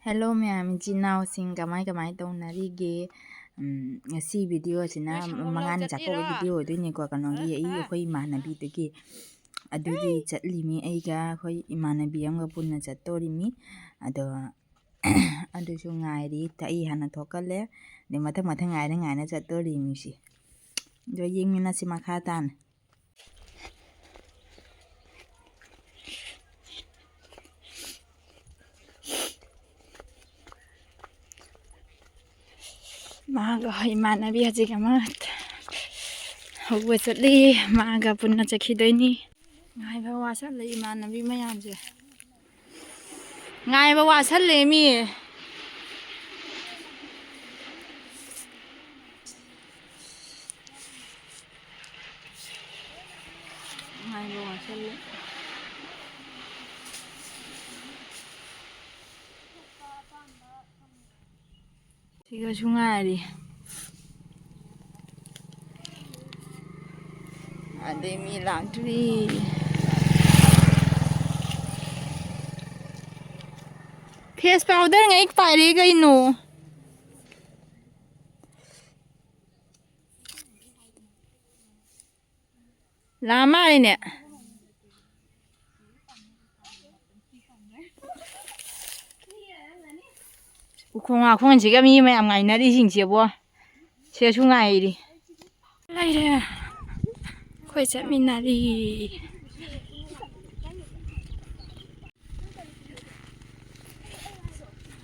Hello ꯃꯌꯥꯝ ꯏꯆꯤꯟ ꯏꯅꯥꯎꯁꯤꯡ ꯀꯃꯥꯏ ꯇꯧꯅꯔꯤꯒꯦ ꯉꯁꯤ ꯚꯤꯗꯤꯑꯣꯁꯤꯅ ꯃꯉꯥꯅꯤ ꯆꯥꯛꯀꯧꯕ ꯚꯤꯗꯤꯑꯣ ꯑꯣꯏꯗꯣꯏꯅꯦꯀꯣ ꯀꯩꯅꯣꯒꯤ ꯑꯩꯈꯣꯏ ꯏꯃꯥꯟꯅꯕꯤꯗꯒꯤ ꯑꯗꯨꯒꯤ ꯆꯠꯂꯤꯃꯤ ꯑꯩꯒ ꯑꯩꯈꯣꯏ ꯏꯃꯥꯟꯅꯕꯤ ꯑꯃꯒ ꯄꯨꯟꯅ ꯆꯠꯇꯣꯔꯤꯃꯤ ꯑꯗꯣ ꯑꯗꯨꯁꯨ ꯉꯥꯏꯔꯤ ꯑꯩ ꯍꯥꯟꯅ ꯊꯣꯛꯀꯜꯂꯦ ꯑꯗꯩ ꯃꯊꯪ ꯉꯥꯏꯅ ꯆꯠꯇꯣꯔꯤꯃꯤꯁꯤ ꯑꯗꯣ ꯌꯦꯡꯃꯤꯟꯅꯁꯤ ꯃꯈꯥ ꯇꯥꯅ ꯃꯥꯒ ꯏꯃꯥꯟꯅꯕꯤ ꯍꯧꯖꯤꯛ ꯑꯃ ꯍꯧꯕ ꯆꯠꯂꯤ ꯃꯥꯒ ꯄꯨꯟꯅ ꯆꯠꯈꯤꯗꯣꯏꯅꯤ ꯉꯥꯏꯕ ꯋꯥꯁꯜꯂꯦ ꯏꯃꯥꯟꯅꯕꯤ ꯃꯌꯥꯝꯁꯦ ꯉꯥꯏꯕ ꯋꯥꯁꯜꯂꯦ ꯃꯤ ꯉꯥꯏꯕ ꯋꯥꯁꯜꯂꯦ ꯁꯤꯒꯁꯨ ꯉꯥꯏꯔꯤ ꯑꯗꯩ ꯃꯤ ꯂꯥꯛꯇ꯭ꯔꯤ ꯐꯦꯁ ꯄꯥꯎꯗꯔ ꯉꯩ ꯄꯥꯏꯔꯦ ꯀꯩꯅꯣ ꯂꯥꯛꯑ ꯃꯥꯜꯂꯤꯅꯦ ꯎꯈꯣꯡ ꯋꯥꯈꯣꯡꯁꯤꯒ ꯃꯤ ꯃꯌꯥꯝ ꯉꯥꯏꯅꯔꯤꯁꯤꯡꯁꯦꯕꯣ ꯁꯤꯁꯨ ꯉꯥꯏꯔꯤ ꯂꯩꯔꯦ ꯑꯩꯈꯣꯏ ꯆꯠꯃꯤꯟꯅꯔꯤ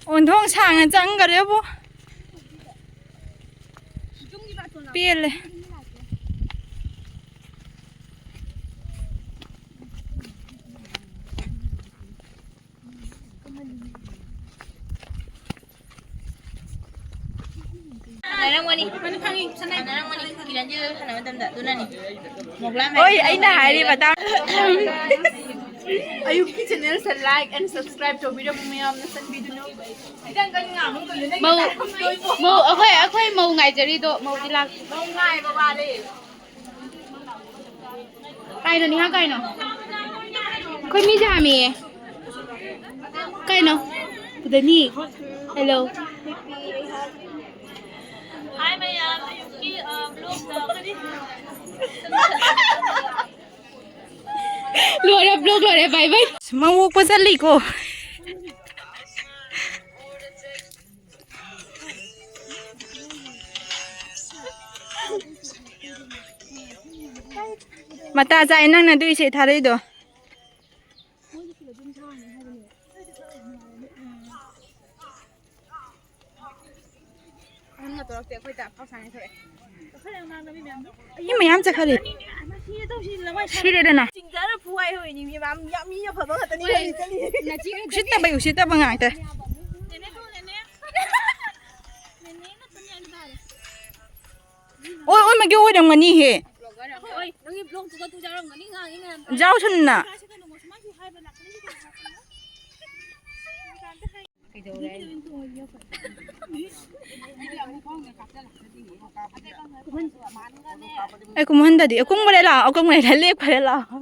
ꯑꯣꯟꯊꯣꯡ ꯁꯥꯡꯅ ꯆꯪꯈꯔꯦꯕꯨ ꯄꯦꯜꯂꯦ ꯍꯣꯏ ꯑꯩꯅ ꯍꯥꯏꯔꯤꯕ ꯑꯌꯨꯛꯀꯤ ꯆꯦꯅꯦꯜꯁꯦ ꯂꯥꯏꯛ ꯑꯦꯟ ꯁꯕꯁꯀ꯭ꯔꯥꯏꯕ ꯇꯧꯕꯤꯔꯝꯃꯨ ꯃꯌꯥꯝꯅ ꯆꯪꯕꯤꯗꯨꯅ ꯑꯩꯈꯣꯏ ꯃꯧ ꯉꯥꯏꯖꯔꯤꯗꯣ ꯃꯧꯗꯤ ꯂꯥꯛꯇꯦ ꯃꯧ ꯉꯥꯏꯕ ꯋꯥꯔꯦ ꯀꯩꯅꯣ ꯅꯤꯍꯥ ꯀꯩꯅꯣ ꯑꯩꯈꯣꯏ ꯃꯤ ꯌꯥꯝꯃꯤꯌꯦ ꯀꯩꯅꯣ ꯎꯗꯅꯤ ꯍꯦꯜꯂꯣ ꯍꯥꯏ ꯃꯌꯥꯝ ꯑꯌꯨꯛꯀꯤ ꯕ꯭ꯂꯣꯛꯇ ꯂꯣꯏꯔꯦ ꯕ꯭ꯂꯣꯛ ꯂꯣꯏꯔꯦ ꯕꯥꯏ ꯕꯥꯏ ꯃꯋꯣꯛꯄ ꯆꯠꯂꯤꯀꯣ ꯃꯇꯥ ꯆꯥꯏ ꯅꯪꯅ ꯑꯗꯨ ꯏꯁꯩ ꯊꯥꯔꯛꯏꯗꯣ ꯃꯤ ꯃꯌꯥꯝ ꯆꯠꯈꯔꯦ ꯁꯤꯔꯦꯗꯅ ꯎꯁꯤꯠꯇꯕ ꯉꯥꯛꯇ ꯑꯣꯏ ꯃꯒꯤ ꯑꯣꯏꯔꯝꯒꯅꯤꯍꯦ ꯌꯥꯎꯁꯟꯅ ꯑꯩ ꯀꯨꯝꯍꯟꯗꯗꯤ ꯀꯨꯝꯕꯔꯦ ꯂꯥꯛꯑꯣ ꯀꯨꯝꯕꯔꯦ ꯂꯦꯛꯄꯔꯦ ꯂꯥꯛꯑꯣ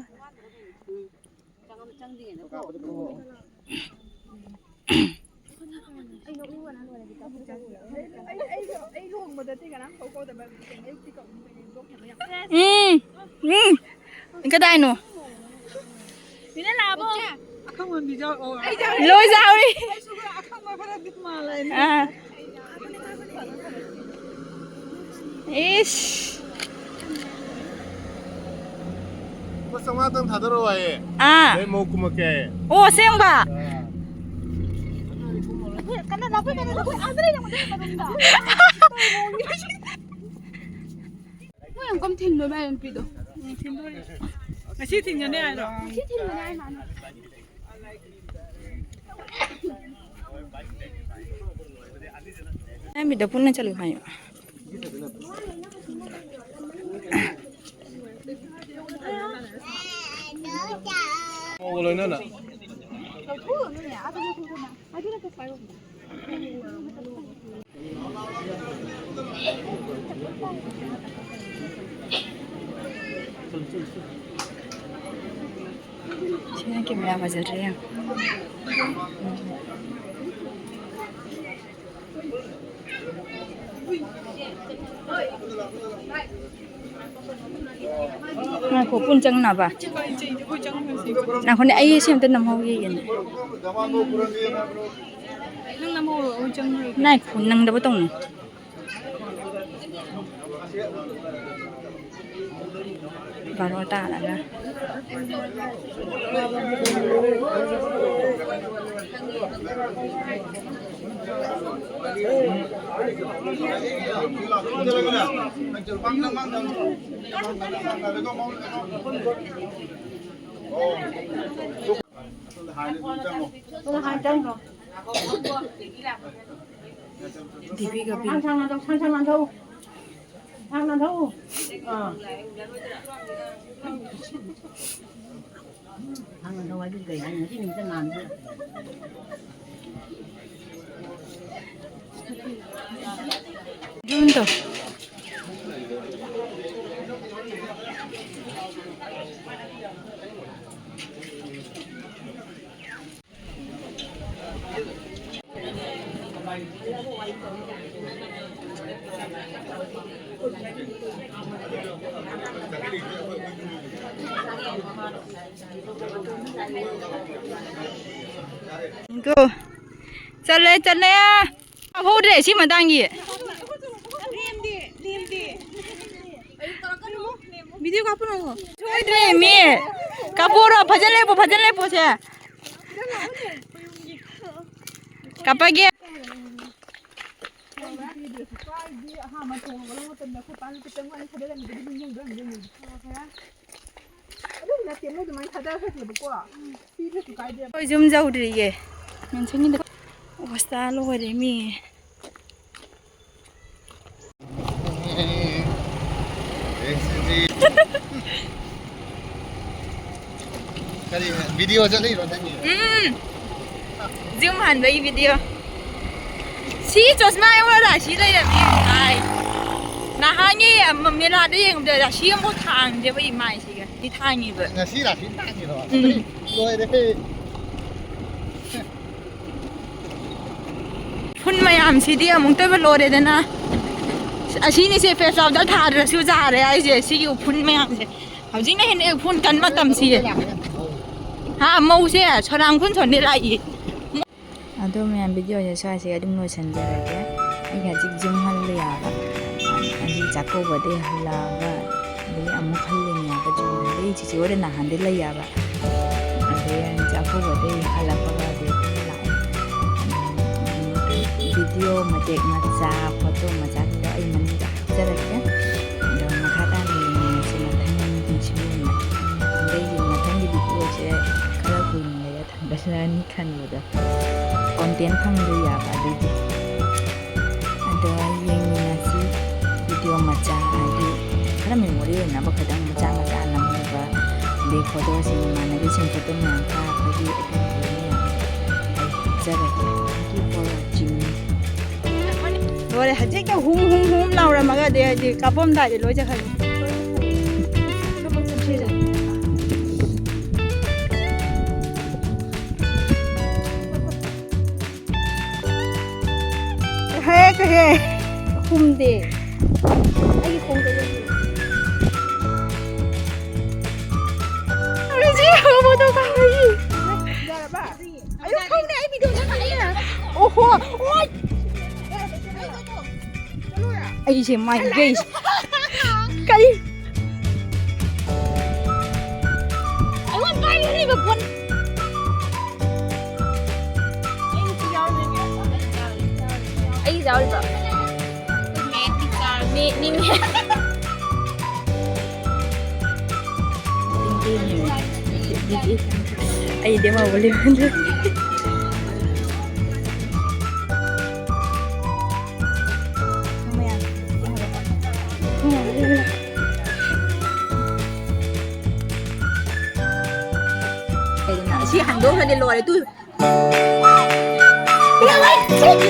ꯀꯗꯥꯏꯅꯣ ꯂꯣꯏ ꯌꯥꯎꯔꯤ 이씨. ꯆꯥꯝꯃꯉꯥꯇꯪ ꯊꯥꯗꯔꯛꯑꯣ ꯍꯥꯏꯌꯦ. 내 목 구멍게. 오, 생바. ꯀꯝ ꯊꯤꯟꯕ ꯃꯌꯥꯝ ꯅꯨꯄꯤꯗꯣ ꯉꯁꯤ ꯊꯤꯟꯒꯅꯤ ꯍꯥꯏꯔꯣ ꯉꯁꯤ ꯊꯤꯟꯕꯅꯦ ꯍꯥꯏ ꯃꯥꯅ ꯅꯪꯕꯤꯗ ꯄꯨꯟꯅ ꯆꯠꯂꯨ ꯍꯥꯏꯌꯣ 먹을래나? 시간 좀 나가자 그래요. ko pun chang na ba na khone ai sem tan nam ho ye yen nang nam ho ro chang ro nai khun nang da ba tong baru ta là ra TV gặp thang thang làm đâu thang làm đâu thang làm đâu ai biết về anh chứ mình sẽ làm chứ Junto. Go. Chale à. Vô để xí mà đang gì? Video kapan lo? Coy deh mi. Kapuro, bhajan lepo saya. Kapag ya? Coy zoom jauh dari ye. Mencengin deh. Wasta lo deh mi. Video cho đi rồi đấy. Zoom hẳn với video. Xí cho smile qua là xí đây là mi. Ai. Na hai nhỉ mà mi là đây cũng được là xí một thang để với mai xí cái. Đi thang như vậy. Là xí là xí ta gì rồi. Rồi đấy. Phun mày làm xí đi à mong tôi phải lo đấy na. Xí này sẽ phải sao đã thà rồi siêu già đấy ai sẽ xí yêu phun mày làm gì. Hảo chính này hiện em phun cắn mắt tầm xí. Ha mau sẽ cho rằng phun chọn đi lại. Aduh main video ya saya sih adum no sanja ya. Iga jik zoom hal ya ba. Adi jako bade hala ba. Beli amu khalle ya ba zoom beli cici ore na hande la ya ba. Adi jako bade hala ba ba de la. Video matek maca foto maca da ai man da jara ya. Da makata ni sina than ni chibu na. Dai ni than di video je kala kuin ya than da ni kan da. Konten phang du ya ba du ji ado yeng ni na si video macha adi kara memory na ba khadang macha na mu ba le photo si ma na bi sin photo na ka ko di edit ni ya ai jara ki for watching rồi haje ka hum lau ra ma ga de ka pom da de lo ja khali cái khung đi ai khung cái gì cái gì không có đâu cái gì ai không này bị đồ cái này à ô hô ôi ai gì mày cái cái ai muốn bay đi mà quân ai giáo được mẹ đi mẹ ai dia mau boleh mana si hành đố ra đi lòi tu. Đi